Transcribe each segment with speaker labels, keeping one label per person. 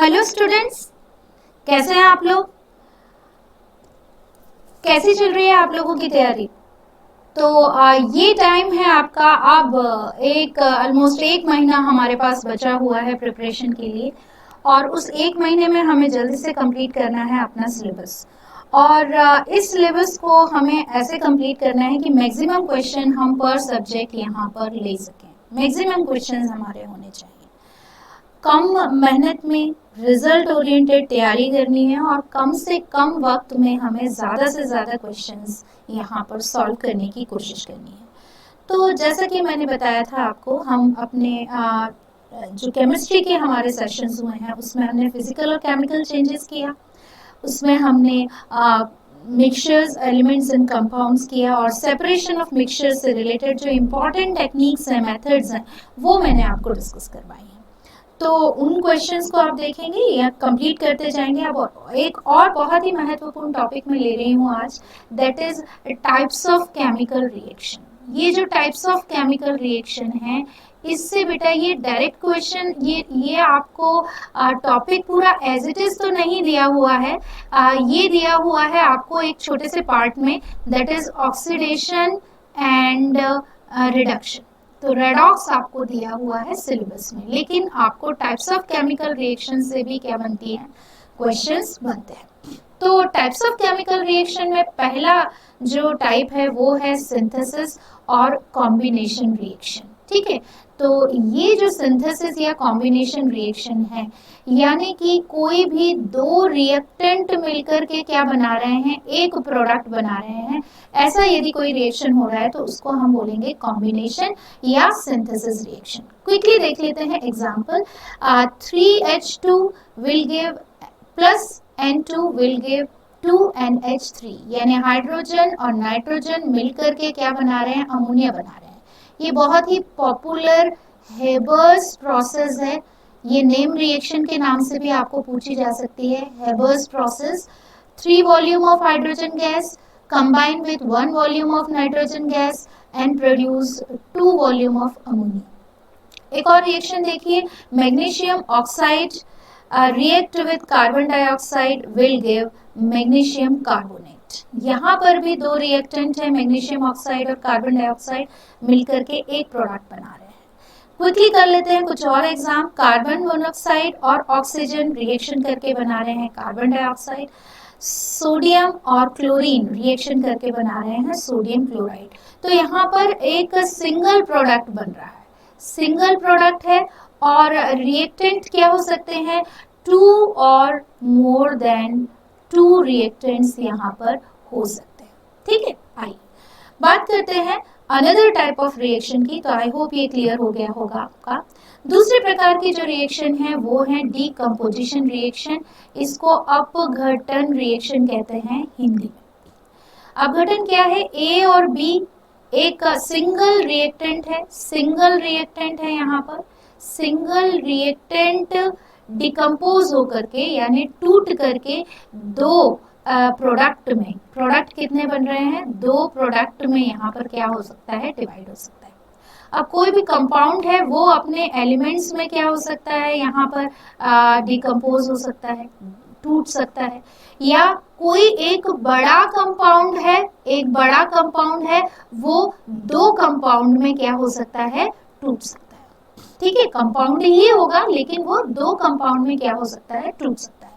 Speaker 1: Hello students, कैसे हैं आप लोग? कैसी चल रही है आप लोगों की तैयारी? तो ये टाइम है आपका। अब एक ऑलमोस्ट एक महीना हमारे पास बचा हुआ है प्रिपरेशन के लिए, और उस एक महीने में हमें जल्दी से कंप्लीट करना है अपना सिलेबस। और इस सिलेबस को हमें ऐसे कंप्लीट करना है कि मैक्सिमम क्वेश्चन हम पर सब्जेक्ट यहाँ पर ले सकें। मैक्सिमम क्वेश्चन हमारे होने चाहिए। कम मेहनत में रिजल्ट ओरिएंटेड तैयारी करनी है और कम से कम वक्त में हमें ज़्यादा से ज़्यादा क्वेश्चंस यहाँ पर सॉल्व करने की कोशिश करनी है। तो जैसा कि मैंने बताया था आपको, हम अपने जो केमिस्ट्री के हमारे सेशंस हुए हैं उसमें हमने फिजिकल और केमिकल चेंजेस किया, उसमें हमने मिक्सचर्स, एलिमेंट्स एंड कंपाउंड्स किया, और सेपरेशन ऑफ मिक्सचर्स से रिलेटेड जो इम्पॉर्टेंट टेक्निक्स हैं, मेथड्स हैं, वो मैंने आपको डिस्कस करवाई हैं। तो उन क्वेश्चंस को आप देखेंगे या कंप्लीट करते जाएंगे। अब एक और बहुत ही महत्वपूर्ण टॉपिक मैं ले रही हूँ आज, that is types of chemical reaction. ये जो टाइप्स ऑफ केमिकल रिएक्शन है, इससे बेटा ये डायरेक्ट क्वेश्चन, ये आपको टॉपिक पूरा एज इट इज तो नहीं दिया हुआ है। ये दिया हुआ है आपको एक छोटे से पार्ट में, that is oxidation and reduction. तो रेडॉक्स आपको दिया हुआ है सिलेबस में, लेकिन आपको टाइप्स ऑफ केमिकल रिएक्शन से भी क्या बनती है, क्वेश्चंस बनते हैं। तो टाइप्स ऑफ केमिकल रिएक्शन में पहला जो टाइप है वो है सिंथेसिस और कॉम्बिनेशन रिएक्शन। ठीक है, तो ये जो सिंथेसिस या कॉम्बिनेशन रिएक्शन है, यानी कि कोई भी दो रिएक्टेंट मिलकर के क्या बना रहे हैं, एक प्रोडक्ट बना रहे हैं, ऐसा यदि कोई रिएक्शन हो रहा है तो उसको हम बोलेंगे कॉम्बिनेशन या सिंथेसिस रिएक्शन। क्विकली देख लेते हैं example. 3H2 will give plus N2 will give 2NH3, यानी हाइड्रोजन और नाइट्रोजन मिलकर के क्या बना रहे हैं, अमोनिया बना रहे हैं। ये बहुत ही पॉपुलर हेबर्स प्रोसेस है। ये नेम रिएक्शन के नाम से भी आपको पूछी जा सकती है, Haber's process. 3 volume of hydrogen gas combine with 1 volume of nitrogen gas and produce 2 volume of ammonia। एक और रिएक्शन देखिए, magnesium oxide react with carbon dioxide will give magnesium carbonate. यहाँ पर भी दो रिएक्टेंट है, मैग्नीशियम ऑक्साइड और carbon dioxide मिलकर के एक प्रोडक्ट बना रहे हैं। क्विकली कर लेते हैं कुछ और एग्जाम। कार्बन मोनोऑक्साइड और ऑक्सीजन रिएक्शन करके बना रहे हैं कार्बन डाइऑक्साइड। सोडियम और क्लोरीन रिएक्शन करके बना रहे हैं सोडियम क्लोराइड। तो यहाँ पर एक सिंगल प्रोडक्ट बन रहा है, सिंगल प्रोडक्ट है, और रिएक्टेंट क्या हो सकते हैं, 2 और मोर देन 2 रिएक्टेंट्स यहाँ पर हो सकते हैं। ठीक है, आइए बात करते हैं अनदर टाइप ऑफ रिएक्शन की। तो आई होप ये क्लियर हो गया होगा आपका। दूसरे प्रकार की जो रिएक्शन है वो है डीकम्पोजिशन रिएक्शन। इसको अपघटन रिएक्शन कहते हैं हिंदी में। अपघटन क्या है, ए और बी एक सिंगल रिएक्टेंट है, सिंगल रिएक्टेंट है, यहाँ पर सिंगल रिएक्टेंट डिकम्पोज होकर के यानी टूट करके दो प्रोडक्ट में, प्रोडक्ट कितने बन रहे हैं, दो प्रोडक्ट में यहाँ पर क्या हो सकता है, डिवाइड हो सकता है। अब कोई भी कंपाउंड है वो अपने एलिमेंट्स में क्या हो सकता है, यहाँ पर डिकम्पोज हो सकता है, टूट सकता है, या कोई एक बड़ा कंपाउंड है, एक बड़ा कंपाउंड है वो दो कंपाउंड में क्या हो सकता है, टूट सकता है। ठीक है, कंपाउंड ही होगा लेकिन वो दो कंपाउंड में क्या हो सकता है, टूट सकता है।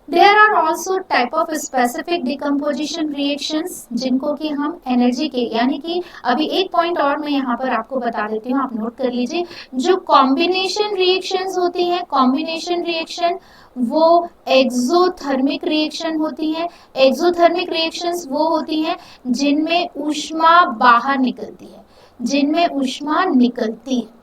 Speaker 1: There are also type of specific decomposition reactions जिनको कि हम एनर्जी के, यानी कि अभी एक पॉइंट और मैं यहाँ पर आपको बता देती हूँ, आप नोट कर लीजिए। जो कॉम्बिनेशन रिएक्शंस होती हैं, कॉम्बिनेशन रिएक्शन वो एक्सोथर्मिक रिएक्शन होती हैं। एक्सोथर्मिक रिएक्शंस वो होती हैं जिनमें ऊष्मा बाहर निकलती है, जिनमें ऊष्मा निकलती है।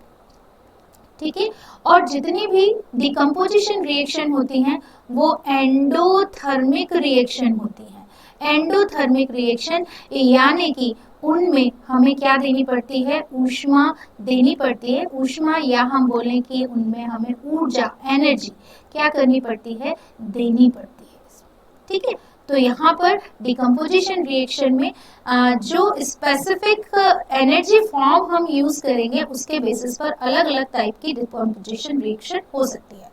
Speaker 1: ठीक है, और जितनी भी डिकम्पोजिशन रिएक्शन होती हैं वो एंडोथर्मिक रिएक्शन होती हैं। एंडोथर्मिक रिएक्शन यानी कि उनमें हमें क्या देनी पड़ती है, ऊष्मा देनी पड़ती है। ऊष्मा, या हम बोलें कि उनमें हमें ऊर्जा, एनर्जी क्या करनी पड़ती है, देनी पड़ती है। ठीक है, तो यहाँ पर डिकम्पोजिशन रिएक्शन में जो स्पेसिफिक एनर्जी फॉर्म हम यूज करेंगे उसके बेसिस पर अलग अलग टाइप की डिकम्पोजिशन रिएक्शन हो सकती है।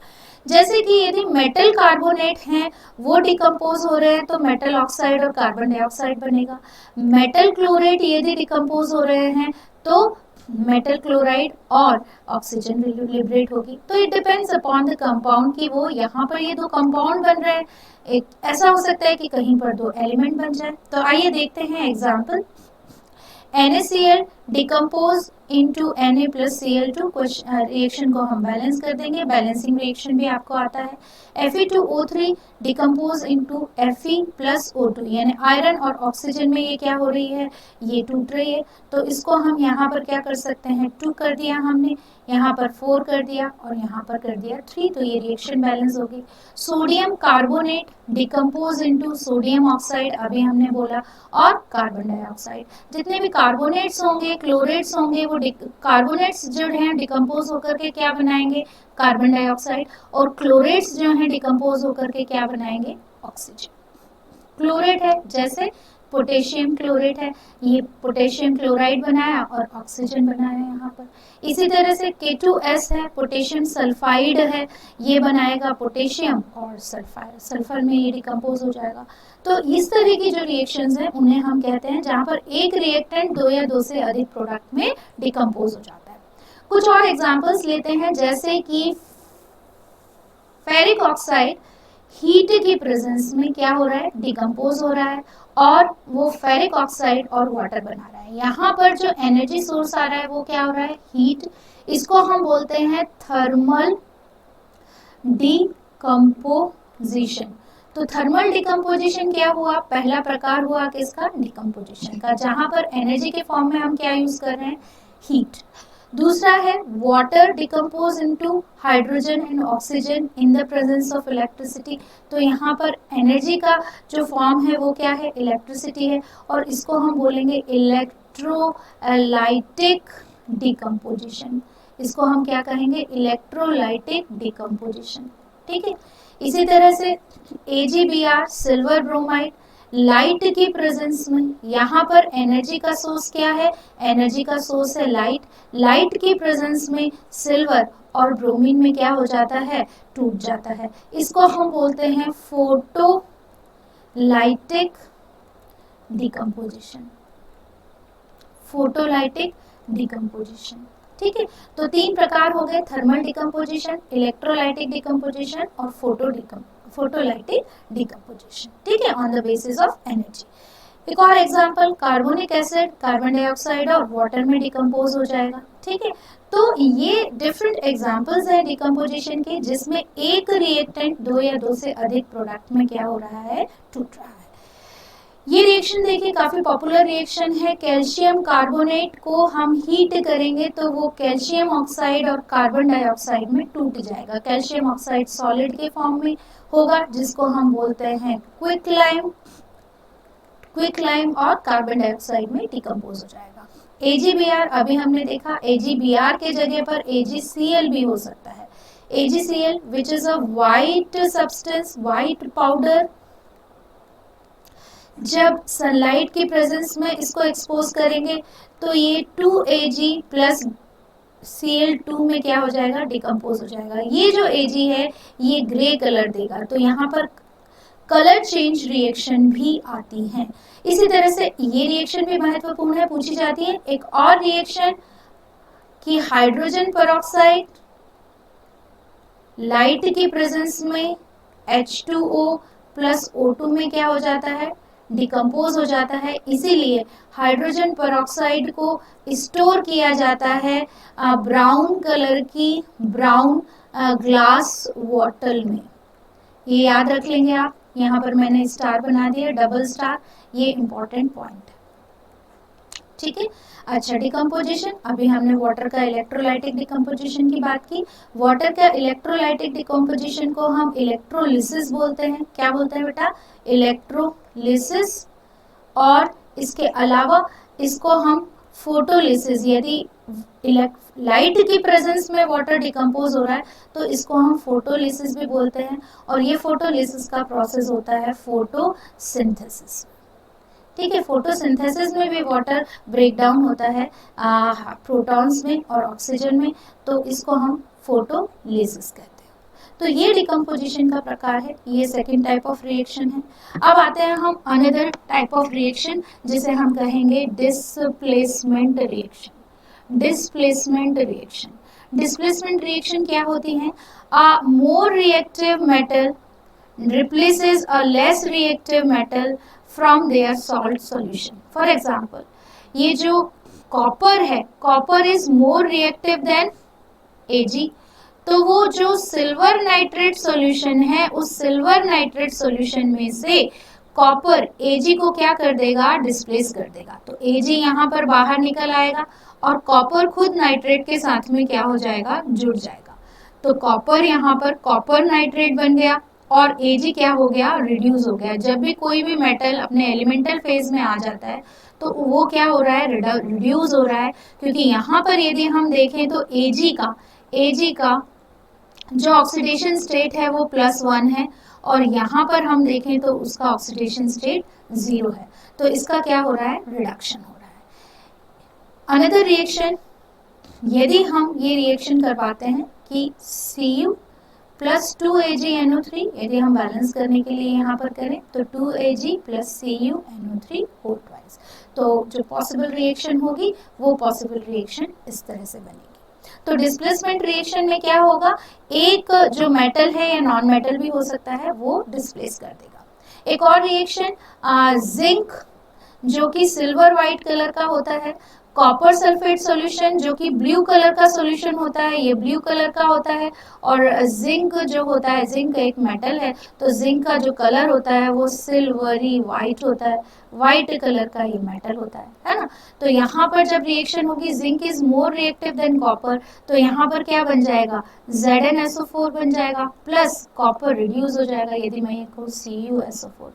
Speaker 1: जैसे कि यदि मेटल कार्बोनेट हैं वो डिकम्पोज हो रहे हैं तो मेटल ऑक्साइड और कार्बन डाइऑक्साइड बनेगा। मेटल क्लोरेट यदि डिकम्पोज हो रहे हैं तो मेटल क्लोराइड और ऑक्सीजन लिबरेट होगी। तो it depends upon the compound कि वो यहाँ पर ये दो कंपाउंड बन रहे हैं, एक ऐसा हो सकता है कि कहीं पर दो एलिमेंट बन जाए। तो आइए देखते हैं example. NaCl decompose into Na plus Cl2, reaction को हम बैलेंस कर देंगे, बैलेंसिंग रिएक्शन भी आपको आता है। Fe2O3 decompose into Fe plus O2, यानी आयरन और ऑक्सीजन में ये क्या हो रही है, ये टूट रही है। तो इसको हम यहाँ पर क्या कर सकते हैं, 2 कर दिया हमने, यहाँ पर 4 कर दिया और यहाँ पर कर दिया 3, तो ये रिएक्शन बैलेंस होगी। Sodium carbonate decompose into sodium oxide, अभी हमने बोला, और कार्बन डाइऑक्साइड। जितने भी कार्बोनेट्स होंगे, क्लोरेट्स होंगे, वो कार्बोनेट्स जो हैं डिकम्पोज होकर के क्या बनाएंगे, कार्बन डाइऑक्साइड, और क्लोरेट्स जो हैं डिकम्पोज होकर के क्या बनाएंगे, ऑक्सीजन। क्लोरेट है जैसे पोटेशियम क्लोरेट है, ये पोटेशियम क्लोराइड बनाया और ऑक्सीजन बनाया यहाँ पर। इसी तरह से K2S है, पोटेशियम सल्फाइड है, ये बनाएगा पोटेशियम और सल्फाइड, सल्फर में ये डिकम्पोज हो जाएगा। तो इस तरह की जो रिएक्शंस हैं उन्हें हम कहते हैं जहाँ पर एक रिएक्टेंट दो या दो से अधिक प्रोडक्ट में डिकम्पोज हो जाता है। कुछ और एग्जाम्पल्स लेते हैं, जैसे कि फेरिक ऑक्साइड हीट की प्रेजेंस में क्या हो रहा है, डिकम्पोज हो रहा है और वो फेरिक ऑक्साइड और वाटर बना रहा है। यहाँ पर जो एनर्जी सोर्स आ रहा है वो क्या हो रहा है, हीट। इसको हम बोलते हैं थर्मल डिकम्पोजिशन। तो थर्मल डिकम्पोजिशन क्या हुआ, पहला प्रकार हुआ किसका, डिकम्पोजिशन का, जहां पर एनर्जी के फॉर्म में हम क्या यूज कर रहे हैं, हीट। दूसरा है water decompose into hydrogen and oxygen in the presence of electricity. तो यहाँ पर एनर्जी का जो फॉर्म है वो क्या है, इलेक्ट्रिसिटी है, और इसको हम बोलेंगे इलेक्ट्रोलाइटिक डिकम्पोजिशन। इसको हम क्या कहेंगे, इलेक्ट्रोलाइटिक डिकम्पोजिशन। ठीक है। इसी तरह से AgBr सिल्वर ब्रोमाइड, लाइट की प्रेजेंस में, यहाँ पर एनर्जी का सोर्स क्या है, एनर्जी का सोर्स है लाइट, लाइट की प्रेजेंस में सिल्वर और ब्रोमीन में क्या हो जाता है, टूट जाता है। इसको हम बोलते हैं फोटोलाइटिक डिकम्पोजिशन, फोटोलाइटिक डिकम्पोजिशन। ठीक है। तो 3 प्रकार हो गए, थर्मल डिकम्पोजिशन, इलेक्ट्रोलाइटिक डिकम्पोजिशन और फोटोलाइटिक डिकम्पोजिशन। ठीक है, on the basis of energy. एक और example, carbonic acid carbon dioxide और वाटर में डिकम्पोज हो जाएगा। ठीक है। तो ये डिफरेंट एग्जांपल्स हैं डिकम्पोजिशन के, जिसमें एक रिएक्टेंट दो या दो से अधिक प्रोडक्ट में क्या हो रहा है, टूट रहा है। ये रिएक्शन देखिए काफी पॉपुलर रिएक्शन है। कैल्शियम कार्बोनेट को हम हीट करेंगे तो वो कैल्शियम ऑक्साइड और कार्बन डाइऑक्साइड में टूट जाएगा। कैल्शियम ऑक्साइड सॉलिड के फॉर्म में होगा, जिसको हम बोलते हैं क्विकलाइम, क्विकलाइम, और कार्बन डाइऑक्साइड में डिकम्पोज हो जाएगा। AgBr अभी हमने देखा, AgBr के जगह पर AgCl भी हो सकता है। AgCl which is a white substance, white powder, जब सनलाइट की प्रेजेंस में इसको एक्सपोज करेंगे तो ये 2Ag प्लस Cl2 में क्या हो जाएगा, डिकम्पोज हो जाएगा। ये जो Ag है ये ग्रे कलर देगा, तो यहाँ पर कलर चेंज रिएक्शन भी आती है। इसी तरह से ये रिएक्शन भी महत्वपूर्ण है, पूछी जाती है। एक और रिएक्शन कि हाइड्रोजन पेरोक्साइड लाइट की प्रेजेंस में H2O प्लस O2 में क्या हो जाता है, डिकम्पोज हो जाता है। इसीलिए हाइड्रोजन पेरोक्साइड को स्टोर किया जाता है ब्राउन कलर की ब्राउन ग्लास बॉटल में। ये याद रख लेंगे आप, यहाँ पर मैंने स्टार बना दिया, डबल स्टार, ये इंपॉर्टेंट पॉइंट। ठीक है। अच्छा, डिकम्पोजिशन, अभी हमने वाटर का इलेक्ट्रोलाइटिक डिकम्पोजिशन की बात की। वाटर का इलेक्ट्रोलाइटिक डिकम्पोजिशन को हम इलेक्ट्रोलिसिस बोलते हैं। क्या बोलते हैं बेटा, इलेक्ट्रोलिसिस। और इसके अलावा इसको हम फोटोलिसिस, यदि लाइट की प्रेजेंस में वाटर डिकम्पोज हो रहा है तो इसको हम फोटोलिसिस भी बोलते हैं। और ये फोटोलिसिस का प्रोसेस होता है फोटोसिंथेसिस। ठीक है। फोटोसिंथेसिस में भी वाटर ब्रेक डाउन होता है प्रोटॉन्स में और ऑक्सीजन में, तो इसको हम फोटोलिसिस कहते हैं। तो ये डिकम्पोजिशन का प्रकार है, ये सेकेंड टाइप ऑफ रिएक्शन है। अब आते हैं हम अनदर टाइप ऑफ रिएक्शन जिसे हम कहेंगे displacement reaction. Displacement reaction, displacement reaction क्या होती है? A more reactive metal replaces a less reactive metal from their salt solution. For example, ये जो कॉपर है, copper is more reactive than Ag, तो वो जो सिल्वर नाइट्रेट सॉल्यूशन है, उस सिल्वर नाइट्रेट सॉल्यूशन में से कॉपर Ag को क्या कर देगा? डिस्प्लेस कर देगा। तो Ag यहाँ पर बाहर निकल आएगा और कॉपर खुद नाइट्रेट के साथ में क्या हो जाएगा? जुड़ जाएगा। तो कॉपर यहाँ पर कॉपर नाइट्रेट बन गया और Ag क्या हो गया? रिड्यूस हो गया। जब भी कोई भी मेटल अपने एलिमेंटल फेज में आ जाता है तो वो क्या हो रहा है? रिड्यूस हो रहा है, क्योंकि यहाँ पर यदि हम देखें तो Ag का जो ऑक्सीडेशन स्टेट है वो +1 है और यहाँ पर हम देखें तो उसका ऑक्सीडेशन स्टेट 0 है। तो इसका क्या हो रहा है? रिडक्शन हो रहा है। अनदर रिएक्शन, यदि हम ये रिएक्शन करवाते हैं कि Cu प्लस 2AgNO3, यदि हम बैलेंस करने के लिए यहाँ पर करें तो 2Ag plus CuNO3 whole twice, तो जो पॉसिबल रिएक्शन होगी वो पॉसिबल रिएक्शन इस तरह से बनेगी। तो डिस्प्लेसमेंट रिएक्शन में क्या होगा? एक जो मेटल है या नॉन मेटल भी हो सकता है वो डिस्प्लेस कर देगा। एक और रिएक्शन जिंक जो कि सिल्वर व्हाइट कलर का होता है, कॉपर सल्फेट सॉल्यूशन जो कि ब्लू कलर का सॉल्यूशन होता है, ये ब्लू कलर का होता है, और जिंक जो होता है, जिंक एक मेटल है, तो जिंक का जो कलर होता है वो सिल्वरी व्हाइट होता है, व्हाइट कलर का ये मेटल होता है ना। तो यहाँ पर जब रिएक्शन होगी zinc is more reactive than copper, तो यहाँ पर क्या बन जाएगा? ZnSO4 बन जाएगा प्लस कॉपर रिड्यूस हो जाएगा यदि मैं ये कहूँ CuSO4,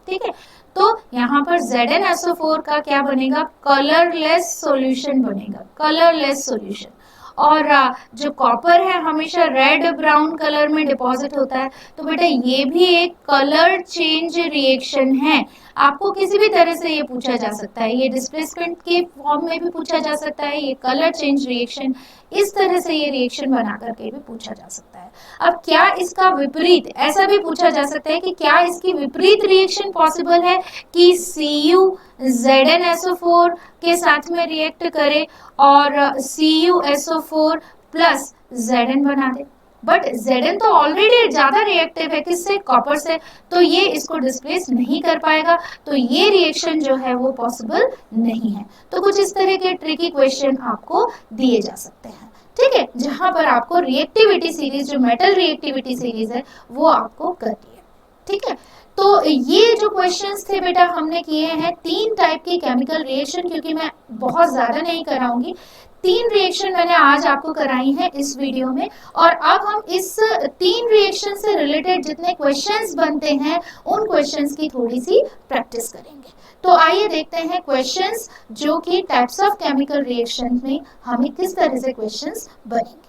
Speaker 1: ठीक है। तो यहाँ पर ZnSO4 का क्या बनेगा? कलरलेस सॉल्यूशन बनेगा, कलरलेस सॉल्यूशन। और जो कॉपर है हमेशा रेड ब्राउन कलर में डिपॉजिट होता है, तो बेटा ये भी एक कलर चेंज रिएक्शन है। आपको किसी भी तरह से ये पूछा जा सकता है, ये डिस्प्लेसमेंट के फॉर्म में भी पूछा जा सकता है, ये कलर चेंज रिएक्शन, इस तरह से ये रिएक्शन बना करके भी पूछा जा सकता है। अब क्या इसका विपरीत ऐसा भी पूछा जा सकता है कि क्या इसकी विपरीत रिएक्शन पॉसिबल है कि Cu ZnSO4 के साथ में रिएक्ट करे और CuSO4 प्लस Zn बना दे, बट Zn तो ऑलरेडी ज्यादा रिएक्टिव है किससे? कॉपर से, तो ये इसको डिस्प्लेस नहीं कर पाएगा, तो ये रिएक्शन जो है वो पॉसिबल नहीं है। तो कुछ इस तरह के ट्रिकी क्वेश्चन आपको दिए जा सकते हैं, ठीक है, जहां पर आपको रिएक्टिविटी सीरीज, जो मेटल रिएक्टिविटी सीरीज है वो आपको करनी है, ठीक है। तो ये जो क्वेश्चंस थे बेटा हमने किए हैं 3 टाइप की केमिकल रिएक्शन, क्योंकि मैं बहुत ज्यादा नहीं कराऊंगी, 3 रिएक्शन मैंने आज आपको कराई हैं इस वीडियो में, और अब हम इस 3 रिएक्शन से रिलेटेड जितने क्वेश्चंस बनते हैं उन क्वेश्चंस की थोड़ी सी प्रैक्टिस करेंगे। तो आइए देखते हैं क्वेश्चंस जो कि टाइप्स ऑफ केमिकल रिएक्शन में हमें किस तरह से क्वेश्चंस बनेंगे।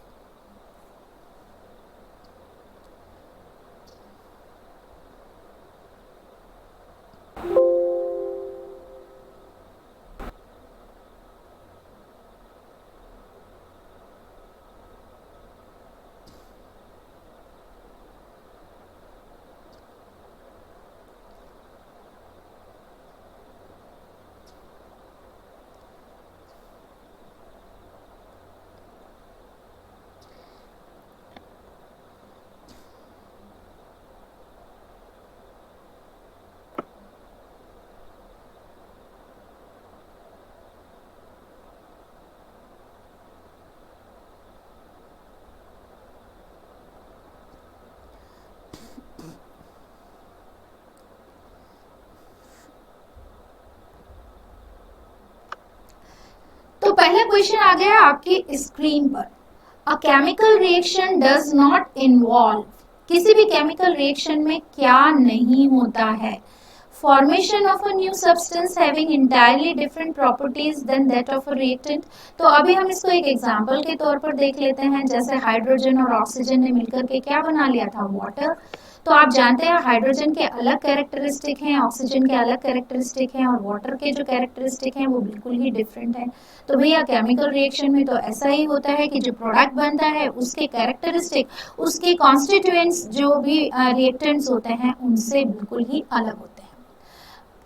Speaker 1: तो पहला क्वेश्चन आ गया आपकी स्क्रीन पर, a chemical reaction does not involve, किसी भी केमिकल रिएक्शन में क्या नहीं होता है? Formation of a new substance having entirely different properties than that of a reactant. तो अभी हम इसको एक एग्जांपल के तौर पर देख लेते हैं, जैसे हाइड्रोजन और ऑक्सीजन ने मिलकर के क्या बना लिया था? वाटर। तो आप जानते हैं हाइड्रोजन के अलग कैरेक्टरिस्टिक हैं, ऑक्सीजन के अलग कैरेक्टरिस्टिक हैं, और वाटर के जो कैरेक्टरिस्टिक हैं वो बिल्कुल ही डिफरेंट हैं। तो भैया केमिकल रिएक्शन में तो ऐसा ही होता है कि जो प्रोडक्ट बनता है उसके कैरेक्टरिस्टिक, उसके कॉन्स्टिट्यूएंट्स जो भी रिएक्टेंट्स होते हैं उनसे बिल्कुल ही अलग होते हैं।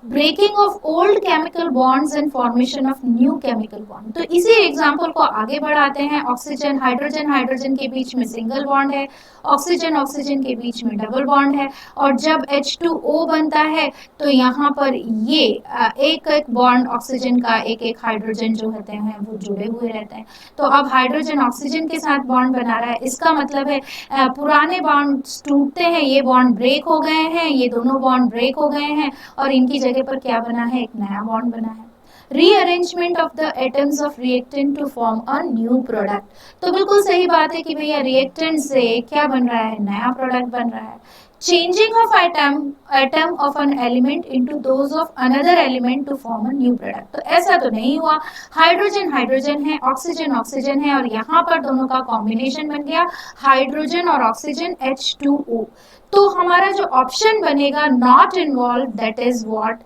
Speaker 1: Breaking of old chemical bonds and formation of new chemical bond. तो इसी एग्जांपल को आगे बढ़ाते हैं। ऑक्सीजन हाइड्रोजन हाइड्रोजन के बीच में सिंगल बॉन्ड है, ऑक्सीजन ऑक्सीजन के बीच में डबल बॉन्ड है, और जब H2O बनता है तो यहाँ पर ये एक एक बॉन्ड ऑक्सीजन का एक एक हाइड्रोजन जो होते हैं वो जुड़े हुए रहते हैं। तो अब हाइड्रोजन ऑक्सीजन के साथ बॉन्ड बना रहा है, इसका मतलब है पुराने बॉन्ड टूटते हैं, ये बॉन्ड ब्रेक हो गए हैं, ये दोनों बॉन्ड ब्रेक हो गए हैं, और इनकी जगह पर क्या बना है, एक नया बॉन्ड बना है। Rearrangement of the atoms of reactant to form a new product. तो बिल्कुल सही बात है कि भैया रिएक्टेंट से क्या बन रहा है, नया प्रोडक्ट बन रहा है। Changing of atom of an element into those of another element to form a new product। तो ऐसा तो नहीं हुआ, हाइड्रोजन हाइड्रोजन है, ऑक्सीजन ऑक्सीजन है, और यहाँ पर दोनों का कॉम्बिनेशन बन गया हाइड्रोजन और ऑक्सीजन H2O। तो हमारा जो ऑप्शन बनेगा not involve, that is what,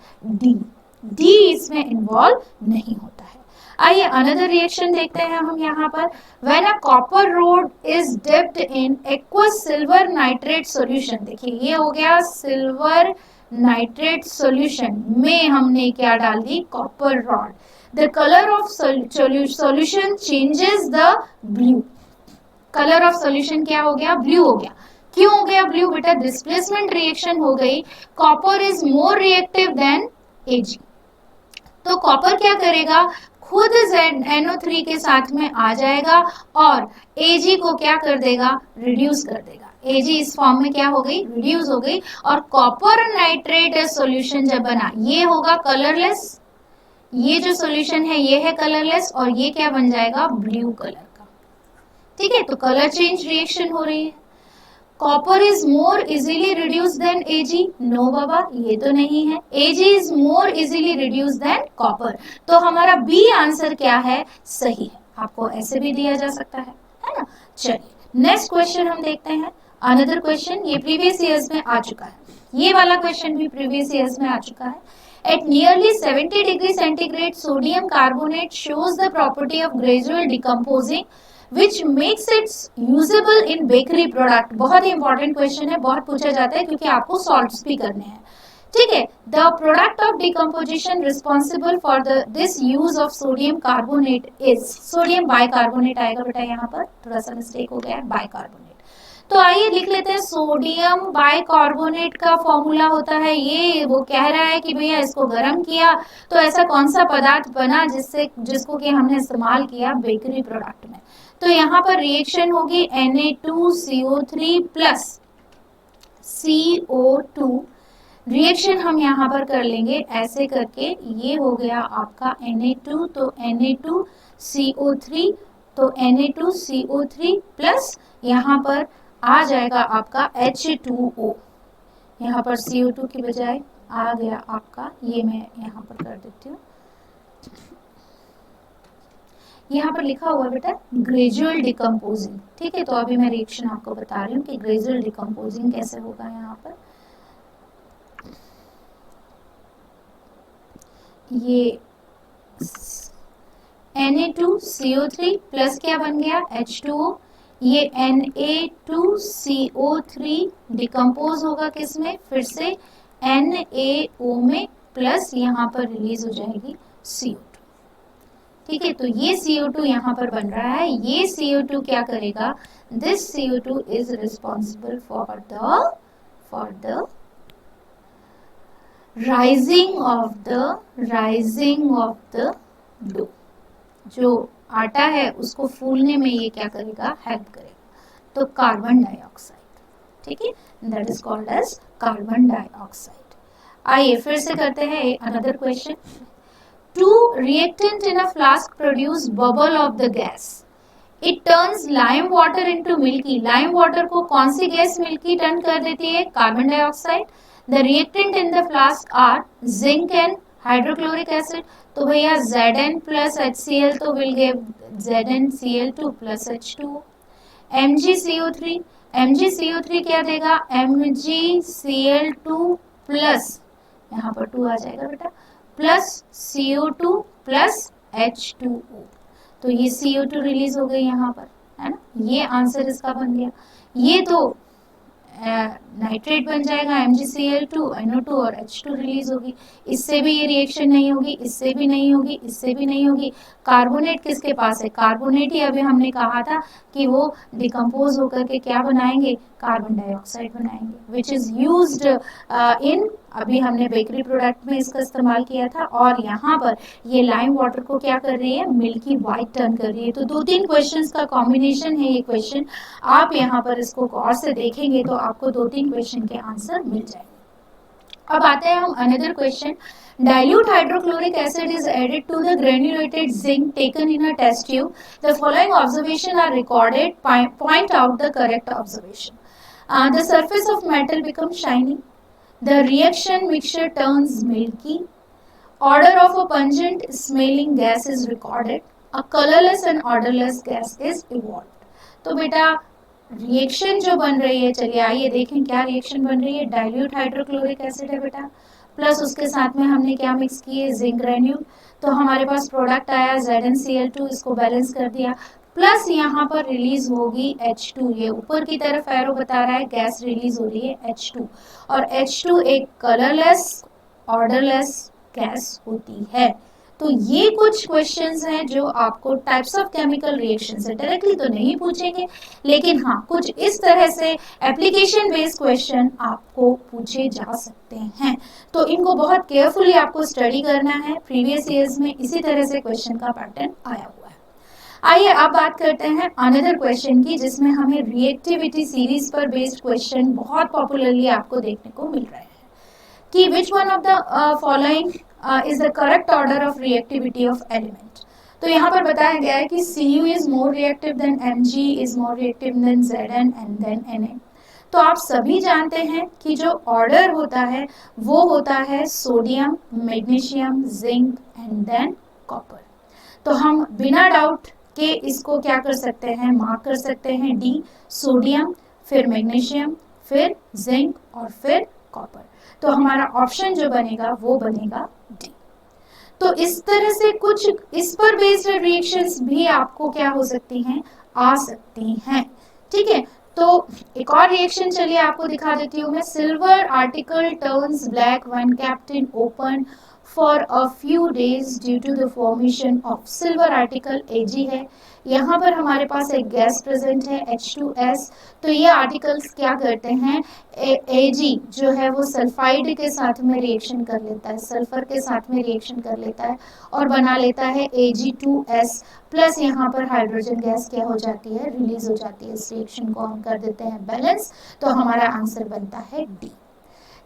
Speaker 1: D इसमें इन्वॉल्व नहीं होता है। आइए अनदर रिएक्शन देखते हैं हम यहाँ पर। When a copper road is dipped in aqueous silver nitrate solution, देखिए ये हो गया सिल्वर नाइट्रेट सॉल्यूशन में हमने क्या डाल दी, copper rod. The colour of solution changes the blue. Colour of solution क्या हो गया, ब्लू हो गया। क्यों हो गया ब्लू बेटा, डिस्प्लेसमेंट रिएक्शन हो गई। Copper is more reactive than Ag। तो कॉपर क्या करेगा, खुद NO3 के साथ में आ जाएगा और Ag को क्या कर देगा, रिड्यूस कर देगा। Ag इस फॉर्म में क्या हो गई, रिड्यूस हो गई, और कॉपर नाइट्रेट सॉल्यूशन जब बना ये होगा कलरलेस। ये जो सॉल्यूशन है ये है कलरलेस, और ये क्या बन जाएगा, ब्लू कलर का। ठीक है, तो कलर चेंज रिएक्शन हो रही है। Copper is more easily reduce than Ag, no बाबा ये तो नहीं है। Ag is more easily reduce than copper. तो हमारा बी आंसर क्या है, सही है। आपको ऐसे भी दिया जा सकता है ना। चलिए नेक्स्ट क्वेश्चन हम देखते हैं। अनदर क्वेश्चन, ये प्रीवियस ईयर्स में आ चुका है, ये वाला क्वेश्चन भी प्रीवियस ईयर्स में आ चुका है। At nearly 70 degree centigrade, sodium carbonate shows the property of gradual decomposing, which makes it usable in bakery product। बहुत ही इंपॉर्टेंट क्वेश्चन है, बहुत पूछा जाता है क्योंकि आपको सॉल्ट्स भी करने हैं। ठीक है, the product of decomposition responsible for this use of sodium carbonate is, sodium bicarbonate आएगा बेटा, यहाँ पर थोड़ा सा मिस्टेक हो गया है, बाइकार्बोनेट। तो आइए लिख लेते हैं, सोडियम बाइकार्बोनेट का फॉर्मूला होता है ये। वो कह रहा है कि भैया इसको गर्म किया तो ऐसा कौन सा पदार्थ बना जिसको कि हमने इस्तेमाल किया बेकरी प्रोडक्ट में। तो यहाँ पर रिएक्शन होगी Na2CO3 प्लस CO2। रिएक्शन हम यहाँ पर कर लेंगे ऐसे करके, ये हो गया आपका Na2, तो Na2CO3, तो Na2CO3 प्लस यहाँ पर आ जाएगा आपका H2O। यहाँ पर CO2 की बजाय आ गया आपका, ये मैं यहाँ पर कर देती हूँ, यहाँ पर लिखा हुआ है बेटा ग्रेजुअल डिकम्पोजिंग। ठीक है, तो अभी मैं रिएक्शन आपको बता रही हूँ कि ग्रेजुअल डिकम्पोजिंग कैसे होगा। यहाँ पर ये Na2CO3 प्लस क्या बन गया, H2O। ये Na2CO3 डिकम्पोज होगा किसमें, फिर से NaO में, प्लस यहाँ पर रिलीज हो जाएगी CO2। ठीक है, तो ये CO2 यहाँ पर बन रहा है। ये CO2 क्या करेगा, this CO2 is responsible for the rising of the dough. जो आटा है उसको फूलने में ये क्या करेगा, हेल्प करेगा। तो कार्बन डाइऑक्साइड, ठीक है, that is called as carbon dioxide. आइए फिर से करते हैं another question. Two reactant in a flask produce bubble of the gas. It turns lime water into milky. Lime water को कौन सी गैस मिल्की टर्न कर देती है, carbon dioxide. The reactant in the flask are zinc and hydrochloric acid। तो भैया Zn plus HCl तो will give ZnCl2 plus H2O। MgCO3 MgCO3 क्या देगा, MgCl2 प्लस, यहाँ पर 2 आ जाएगा बेटा, प्लस CO2 प्लस H2O। तो ये CO2 रिलीज हो गई यहाँ पर, है ना, ये आंसर इसका बन गया। ये तो नाइट्रेट बन जाएगा, MgCl2, NO2 और H2 रिलीज होगी। इससे भी ये रिएक्शन नहीं होगी, इससे भी नहीं होगी, इससे भी नहीं होगी। कार्बोनेट किसके पास है, कार्बोनेट ही अभी हमने कहा था कि वो डिकम्पोज होकर के क्या बनाएंगे, कार्बन डाइऑक्साइड बनाएंगे, विच इज यूज्ड इन, अभी हमने बेकरी प्रोडक्ट में इसका इस्तेमाल किया था। और यहाँ पर ये लाइम वाटर को क्या कर रही है, मिल्की वाइट टर्न कर रही है। तो 2-3 क्वेश्चंस का कॉम्बिनेशन है ये क्वेश्चन। आप यहाँ पर इसको गौर से देखेंगे तो आपको 2-3 क्वेश्चन के आंसर मिल जाएंगे। अब आते हैं हम another question. Dilute hydrochloric acid is added to the granulated zinc taken in a test tube. The following observation are recorded. Point out the correct observation. The surface of metal becomes shiny. The reaction mixture turns milky. Odor of a pungent smelling gas is recorded. A colorless and odorless gas is evolved. तो बेटा reaction जो बन रही है, चलिए आइए देखें क्या रिएक्शन बन रही है। डाइल्यूट हाइड्रोक्लोरिक एसिड है बेटा, प्लस उसके साथ में हमने क्या मिक्स किए, जिंक ग्रेन्यूल। तो हमारे पास प्रोडक्ट आया ZnCl2, इसको बैलेंस कर दिया, प्लस यहाँ पर रिलीज होगी H2। ये ऊपर की तरफ एरो बता रहा है गैस रिलीज हो रही है H2, और H2 एक कलरलेस ऑर्डरलेस गैस होती है। तो ये कुछ क्वेश्चंस हैं जो आपको टाइप्स ऑफ केमिकल रिएक्शन से डायरेक्टली तो नहीं पूछेंगे, लेकिन हाँ कुछ इस तरह से एप्लीकेशन बेस्ड क्वेश्चन आपको पूछे जा सकते हैं। तो इनको बहुत केयरफुली आपको स्टडी करना है। प्रीवियस ईयर्स में इसी तरह से क्वेश्चन का पैटर्न आया हुआ है। आइए अब बात करते हैं अनदर क्वेश्चन की, जिसमें हमें रिएक्टिविटी सीरीज पर बेस्ड क्वेश्चन बहुत पॉपुलरली आपको देखने को मिल रहे हैं कि which one of the following is the correct order of reactivity of element। तो यहाँ पर बताया गया है कि Cu is more reactive than Mg is more reactive than Zn and then Na। तो आप सभी जानते हैं कि जो ऑर्डर होता है वो होता है sodium, magnesium, zinc and then copper. तो हम बिना डाउट के इसको क्या कर सकते हैं, मार्क कर सकते हैं डी, सोडियम, फिर मैग्नीशियम, फिर जिंक और फिर कॉपर। तो हमारा ऑप्शन जो बनेगा वो बनेगा डी। तो इस तरह से कुछ इस पर बेस्ड रिएक्शंस भी आपको क्या हो सकती हैं, आ सकती हैं। ठीक है, तो एक और रिएक्शन चलिए आपको दिखा देती हूँ मैं। Silver article turns black when kept in open for a few days due to the formation of silver article Ag है। यहाँ पर हमारे पास एक गैस प्रेजेंट है H2S। तो ये आर्टिकल्स क्या करते हैं, Ag जो है वो सल्फाइड के साथ में रिएक्शन कर लेता है, सल्फर के साथ में रिएक्शन कर लेता है और बना लेता है Ag2S प्लस यहाँ पर हाइड्रोजन गैस क्या हो जाती है, रिलीज हो जाती है। इस रिएक्शन को हम कर देते हैं बैलेंस, तो हमारा आंसर बनता है डी।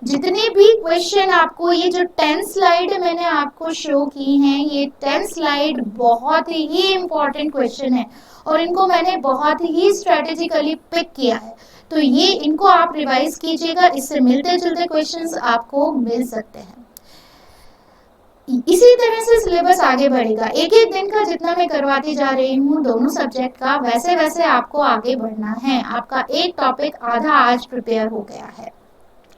Speaker 1: जितने भी क्वेश्चन आपको, ये जो 10 स्लाइड मैंने आपको शो की हैं, ये 10 स्लाइड बहुत ही इंपॉर्टेंट क्वेश्चन है और इनको मैंने बहुत ही स्ट्रेटेजिकली पिक किया है। तो ये इनको आप रिवाइज कीजिएगा, इससे मिलते जुलते क्वेश्चंस आपको मिल सकते हैं। इसी तरह से सिलेबस आगे बढ़ेगा। एक एक दिन का जितना मैं करवाती जा रही हूँ दोनों सब्जेक्ट का, वैसे वैसे आपको आगे बढ़ना है। आपका एक टॉपिक आधा आज प्रिपेयर हो गया है।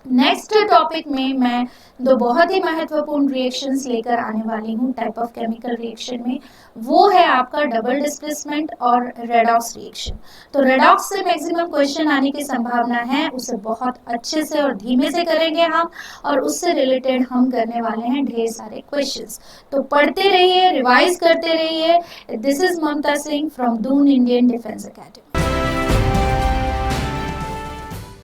Speaker 1: नेक्स्ट टॉपिक में मैं दो बहुत ही महत्वपूर्ण रिएक्शंस लेकर आने वाली हूँ टाइप ऑफ केमिकल रिएक्शन में। वो है आपका डबल डिस्प्लेसमेंट और रेडॉक्स रिएक्शन। तो रेडॉक्स से मैक्सिमम क्वेश्चन आने की संभावना है, उसे बहुत अच्छे से और धीमे से करेंगे हम, और उससे रिलेटेड हम करने वाले हैं ढेर सारे क्वेश्चंस। तो पढ़ते रहिए, रिवाइज करते रहिए। This is Mamta Singh from Doon Indian Defence academy.